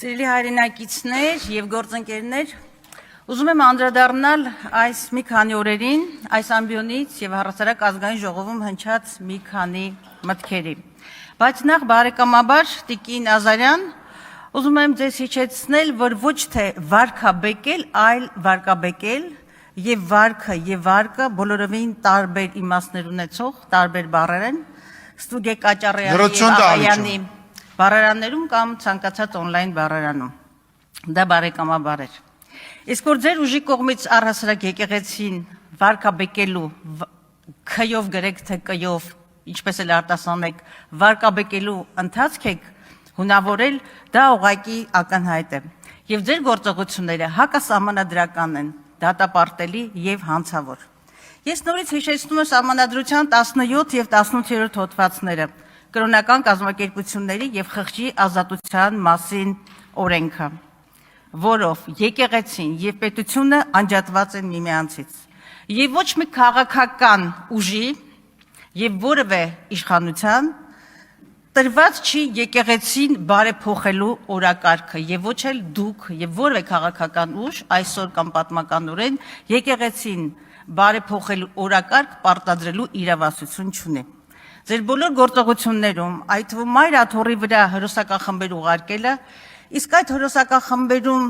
Սիրելի հայրենակիցներ եւ գործընկերներ, ուզում եմ անդրադառնալ այս մի քանի օրերին, այս ամբիոնից եւ Առհասարակ ազգային ժողովում հնչած մի քանի մտքերի։ Բայց նախ բարեկամաբար Տիկին Ազարյան, ուզում եմ ձեզ հիշեցնել, որ ոչ թե վարկաբեկել, այլ վարկաբեկել եւ վարկը բոլորովին տարբեր իմաստներ ունեցող, տարբեր բառեր են, Ստուգե Կաճարյանի եւ Աղայանի բառարաններում կամ ցանկացած on-line բառարանում։ Դա բարեկամաբար էր։ Իսկ որ ձեր ուժի կողմից առհասարակ եկեղեցին վարկաբեկելու քյով գրեք թե կյով, ինչպես էլ արտասանեք, վարկաբեկելու ընթացք եք հունավորել, դա ուղղակի ակնհայտ է։ Եւ ձեր գործողությունները հակասահմանադրական են, դատապարտելի եւ հանցավոր։ Ես նորից հիշեցնում եմ Սահմանադրության 17 եւ 18-րդ հոդվածները, կրոնական կազմակերպությունների եւ խղճի ազատության մասին օրենքը, որով եկեղեցին եւ պետությունը անջատված են միմյանցից եւ ոչ մի քաղաքական ուժի եւ որևէ իշխանության տրված չի եկեղեցին բարեփոխելու օրակարգը եւ ոչ էլ դուք եւ որևէ քաղաքական ուժ այսօր կամ պատմականորեն եկեղեցին բարեփոխելու օրակարգ պարտադրելու իրավասություն չունի։ Ձեր բոլոր գործողություններում, այդ թվում Մայր Աթոռի վրա հերոսակախմբեր ուղարկելը, իսկ այդ հերոսակախմբերում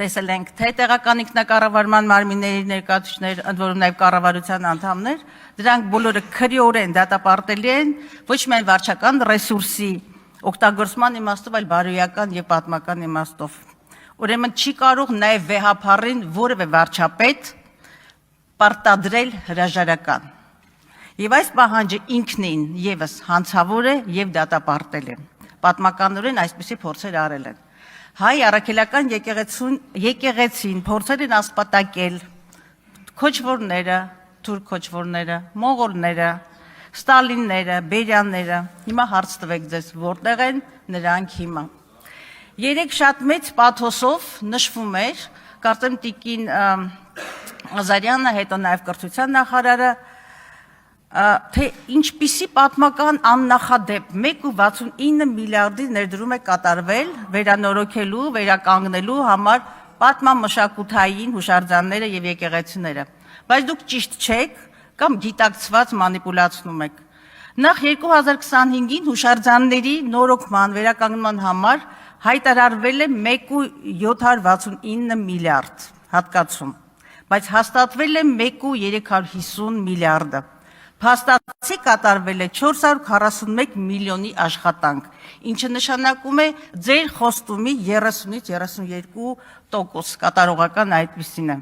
տեսել ենք թե տեղական ինքնակառավարման մարմինների ներկայացուցիչներ, ընդ որում նաև կառավարության անդամներ, դրանք բոլորը քրեորեն դատապարտելի են ոչ միայն վարչական ռեսուրսի օգտագործման իմաստով, այլ բարոյական եւ պատմական իմաստով։ Ուրեմն չի կարող նաև վեհափառին որևէ վարչապետ պարտադրել հրաժարական։ Եվ այս պահանջը ինքնին եւս հանցավոր է եւ դատապարտել է։ Պատմականորեն այսպիսի փորձեր արել են։ Հայ առաքելական եկեղեցին փորձեր են ասպատակել քոչվորները, թուրք քոչվորները, մոնղոլները, ստալինները, բերյանները։ Հիմա հարց տվեք ձեզ, որտեղ են նրանք հիմա։ Երեք շատ մեծ պաթոսով նշվում էր, կարծեմ Տիկին Ազարյանը, հետո նաև կրթության նախարարը, թե ինչպիսի պատմական աննախադեպ 1.69 միլիարդի ներդրում է կատարվել վերանորոգելու, վերականգնելու համար պատմամշակութային հուշարձանները եւ եկեղեցիները։ Բայց դուք ճիշտ չեք կամ գիտակցված մանիպուլացնում եք։ Նախ 2025-ին հուշարձանների նորոգման, վերականգնման համար հայտարարվել է 1.769 միլիարդ հատկացում, բայց հաստատվել է 1.350 միլիարդը։ Փաստացի կատարվել է 441 միլիոնի աշխատանք, ինչը նշանակում է ձեր խոստումի 30-ից 32% կատարողական այդպիսին է։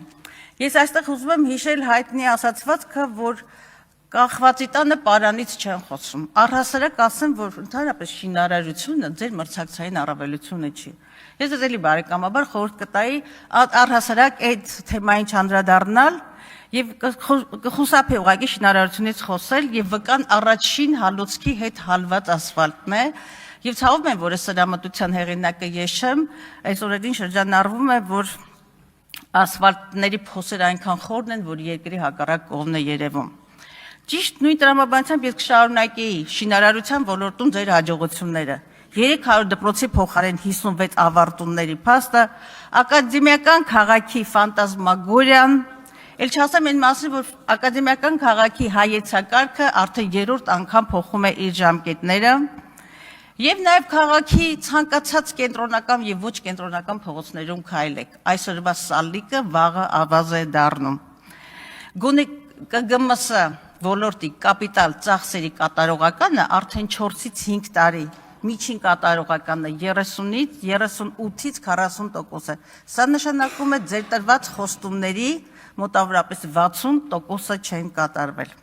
Ես այստեղ ուզում եմ հիշել հայտնի ասացվածքը, որ կախվածի տանը պարանից չեն խոսում։ Առհասարակ ասեմ, որ ընդհանրապես շինարարությունը ձեր մրցակցային առավելությունը չի։ Ես էլի բարեկամաբար խորհուրդ կտայի առհասարակ այդ թեմային չանդրադառնալ եւ կխուսափի ուղղակի շինարարությունից խոսել եւ վկան առաջին հալոցքի հետ հալված ասֆալտն է եւ ցավում եմ, որ սրամտության հեղինակը ես չեմ, այս օրերին շրջանառվում է, որ ասֆալտների փոսերը այնքան խորն են, որ երկրի հակառակ կողմն է երևում։ Ճիշտ նույն տրամաբանությամբ ես կշարունակեի շինարարության ոլորտում ձեր հաջողությունները։ 300 դպրոցի փոխարեն 56 ավարտունների փաստը, ակադեմիական քաղաքի ֆանտազմագորիան, ել չասեմ այն մասին, որ ակադեմիական քաղաքի հայեցակարգը արդեն 3-րդ անգամ փոխում է իր ժամկետները, եւ նաեւ քաղաքի ցանկացած կենտրոնական եւ ոչ կենտրոնական փողոցներում քայլեք։ Այսօրվա սալիկը վաղը ավազ է դառնում։ Գոնե ԿԳՄՍ ոլորտի կապիտալ ծախսերի կատարողականը արդեն 4-ից 5 տարի, միջին կատարողականը 30-ից 38-ից 40% է։ Սա նշանակում է ձեր տրված խոստումների մոտավորապես 60%-ը չեն կատարվել։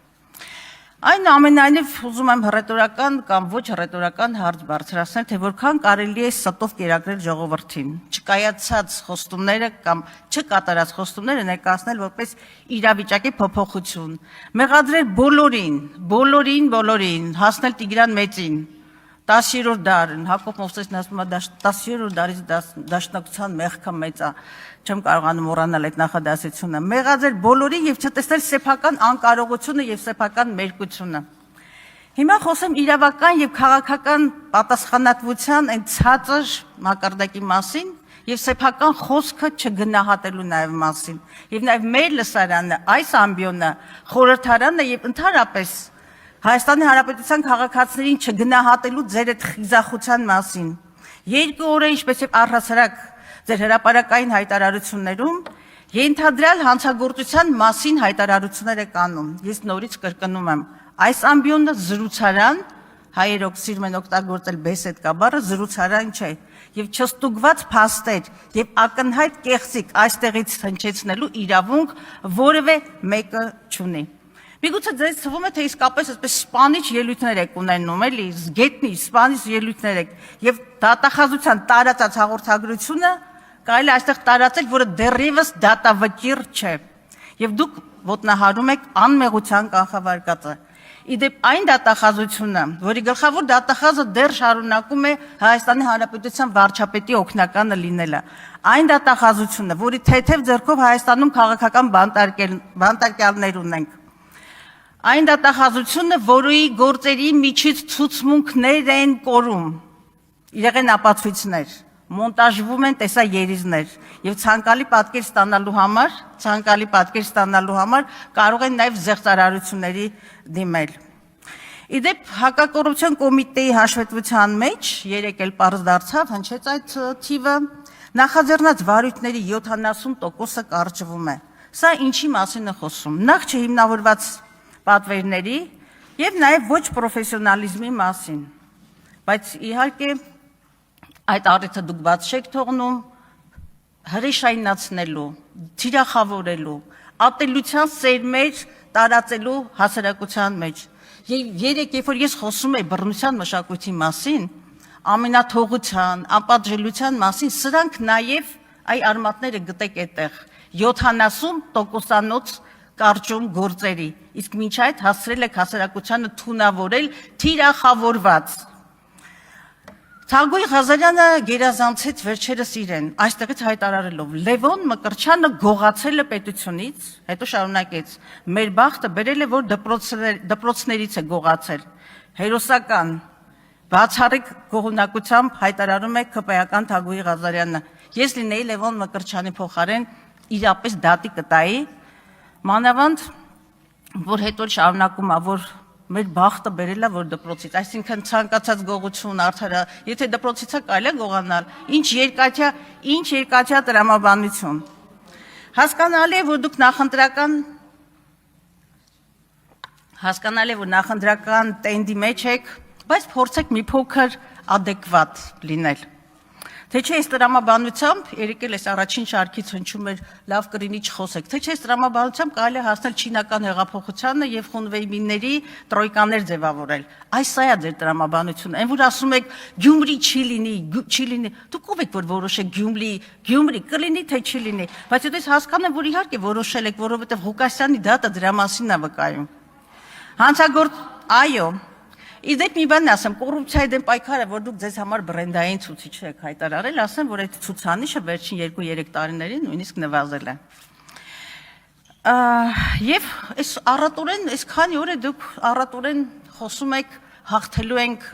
Այնուամենայնիվ ուզում եմ հռետորական կամ ոչ հռետորական հարց բարձրացնել, թե որքան կարելի է ստով կերակրել ժողովրդին, չկայացած խոստումները կամ չկատարած խոստումները ներկայացնել որպես իրավիճակի փոփոխություն, մեղադրել բոլորին, հասնել Տիգրան Մեծին, 10-րդ դարին, Հակոբ Մովսեսն ասում է 10-րդ դարից դաշնակցության մեղքը մեծ է, չեմ կարողանում մոռանալ այդ նախադասությունը, մեղադրել բոլորին եւ չտեսնել սեփական անկարողությունը եւ սեփական մերկությունը։ Հիմա խոսեմ իրավական եւ քաղաքական պատասխանատվության այն ցածր մակարդակի մասին եւ սեփական խոսքը չգնահատելու նաեւ մասին։ Եվ նաեւ մեր լսարանը, այս ամբիոնը, խորհրդարանը եւ ընդհանրապես Հայաստանի Հանրապետության քաղաքացիներին չգնահատելու ձեր այդ խիզախության մասին։ Երկու օր է ինչպես եւ առհասարակ ձեր հրապարակային հայտարարություններում ենթադրյալ հանցագործության մասին հայտարարություններ եք անում։ Ես նորից կրկնում եմ, այս ամբիոնը զրուցարան, հայերով սիրում են օգտագործել բեսեդկա բառը, զրուցարան չէ, եւ չստուգված փաստեր եւ ակնհայտ կեղծիք այստեղից հնչեցնելու իրավունք որևէ մեկը չունի։ Միգուցե ձեզ թվում է, թե իսկապես այսպես սպանիչ ելույթներ եք ունենում, էլի, զգետնի, սպանիչ ելույթներ եք, եւ դատախազության տարածած հաղորդագրությունը կարելի է այստեղ տարածել, որը դեռևս դատավճիռ չէ, եւ դուք ոտնահարում եք անմեղության կանխավարկածը։ Իդեպ այն դատախազությունը, որի գլխավոր դատախազը դեռ շարունակում է Հայաստանի Հանրապետության վարչապետի օգնականը լինելը, այն դատախազությունը, որի թեթև ձեռքով Հայաստանում քաղաքական բանտարկյալներ ունենք, այն դատախազությունը, որի գործերի միջից ցուցմունքներ են կորում, եղեն ապացույցներ, մոնտաժվում են տեսաերիզներ եւ ցանկալի պատկեր ստանալու համար կարող են նաեւ զեղծարարությունների դիմել։ Իդեպ հակակոռուպցիոն կոմիտեի հաշվետվության մեջ 3 էլ պարզ դարձավ, հնչեց այդ թիվը, նախաձեռնած վարույթների 70%-ը կարճվում է։ Սա ինչի մասին է խոսում։ Նախ չհիմնավորված պատվերների եւ նաեւ ոչ պրոֆեսիոնալիզմի մասին։ Բայց իհարկե այդ առիթը դուք բաց չեք թողնում հրեշայնացնելու, թիրախավորելու, ատելության սերմեր տարածելու հասարակության մեջ։ Եվ երեք, երբ որ ես խոսում եմ բռնության մշակույթի մասին, ամենաթողության, անպատժելիության մասին, սրանք նաև այ արմատները գտեք այդտեղ 70%-անոց կարճում գործերի, իսկ մինչ այդ հասցրել եք հասարակությանը թունավորել թիրախավորված։ Թագուհի Ղազարյանը գերազանցեց վերջերս իրեն, այստեղից հայտարարելով. Լևոն Մկրտչյանը գողացել է պետությունից, հետո շարունակեց. մեր բախտը բերել է, որ դպրոցներից է գողացել։ Հերոսական, բացառիկ գողունակությամբ հայտարարում է ԿՊ-ական Թագուհի Ղազարյանը։ Ես լինեի Լևոն Մկրտչյանի փոխարեն իրապես դատի կտայի, մանավանդ, որ հետո շարունակում է, որ մեր բախտը բերել է, որ դպրոցից, այսինքն ցանկացած գողություն արդարը, եթե դպրոցից է կարելի է գողանալ, ինչ երկաթյա տրամաբանություն։ Հասկանալի է, որ դուք նախընտրական տենդի մեջ եք, բայց փորձեք մի փոքր ադեկվատ լինել։ Թե չէ այս տրամաբանությամբ, երեկել այս առաջին շարքից հնչում էր լավ կրինի չխոսեք, թե չէ այս տրամաբանությամբ կարելի է հասնել չինական հեղափոխությանը եւ խունվեյմինների տրոյկաներ ձևավորել։ Այս սա է ձեր տրամաբանությունը, այն որ ասում եք Գյումրի չի լինի, դուք ով եք որ որոշեք Գյումրի կլինի թե չի լինի, բայց ես հասկանում եմ, որ իհարկե որոշել եք, որովհետեւ Ղուկասյանի դատը դրա մասին է վկայում։ Այո, Իդեպ մի բան ասեմ, կոռուպցիայի դեմ պայքարը, որ դուք ձեզ համար բրենդային ցուցիչ եք հայտարարել, ասեմ, որ այդ ցուցանիշը վերջին 2-3 տարիներին նույնիսկ նվազել է։ Եվ այս առատորեն, այս քանի օր է դուք առատորեն խոսում եք հաղթելու ենք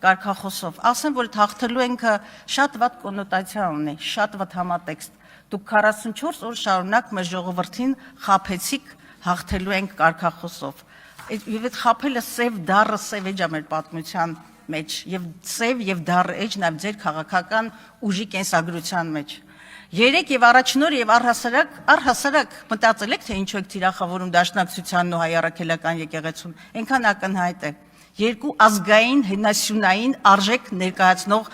կարգախոսով։ Ասեմ, որ հաղթելու ենքը շատ վատ կոնոտացիա ունի, շատ վատ համատեքստ։ Դուք 44 օր շարունակ մեր ժողովրդին խաբեցիք հաղթելու ենք կարգախոսով։ Եվ այդ խաբելը սև դառը սև էջ է մեր պատմության մեջ եւ սև եւ դառը էջ նաեւ ձեր քաղաքական ուժի կենսագրության մեջ։ Երեք եւ առաջնոր եւ առհասարակ մտածել եք թե ինչու եք թիրախավորում Դաշնակցությանն ու Հայ առաքելական եկեղեցուն, այնքան ակնհայտ է։ Երկու ազգային հենասյունային արժեք ներկայացնող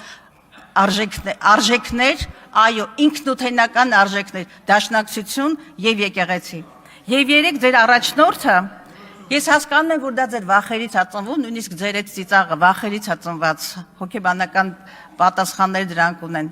արժեքներ, այո, ինքնութենական արժեքներ, Դաշնակցություն եւ եկեղեցի։ Եվ երեք ձեր առաջնորդը Ես հասկանում եմ, որ դա ձեր վախերից է ծնվում, նույնիսկ ձեր այդ ծիծաղը վախերից է ծնված, հոգեբանական պատասխաններ դրանք ունեն։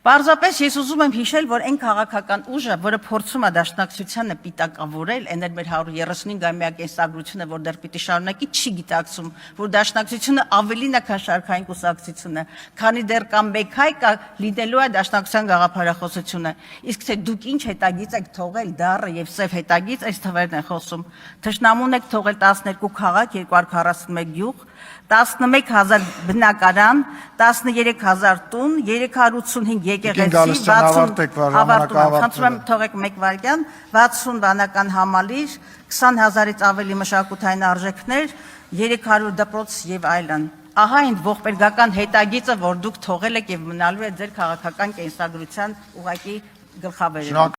Պարզապես ես ուզում եմ հիշել, որ այն քաղաքական ուժը, որը փորձում է դաշնակցությանը պիտակավորել, այն էլ մեր 135-ամյա կենսագրությունը, որ դեռ պիտի շարունակի, չի գիտակցում, որ դաշնակցությունը ավելին է, քան շարքային կուսակցությունը, քանի դեռ կա մեկ հայ, կա լինելու է դաշնակցության գաղափարախոսությունը։ Իսկ թե դուք ինչ հետագիծ եք թողել, դառը եւ սև հետագիծ, այս թվերն են խոսում։ Թշնամուն եք թողել 12 քաղաք, 241 գյուղ, 11,000 բնակարան, 13,000 տուն, 385 եկեղեցի, 60 խնդրում եմ թողեք մեկ վայրկյան, 60 վանական համալիր, 20,000-ից ավելի մշակութային արժեքներ, 300 դպրոց եւ այլն։ Ահա այն ողբերգական հետագիծը, որ դուք թողել եք եւ մնալու է ձեր քաղաքական կենսագրության ուղղակի գլխավերևում։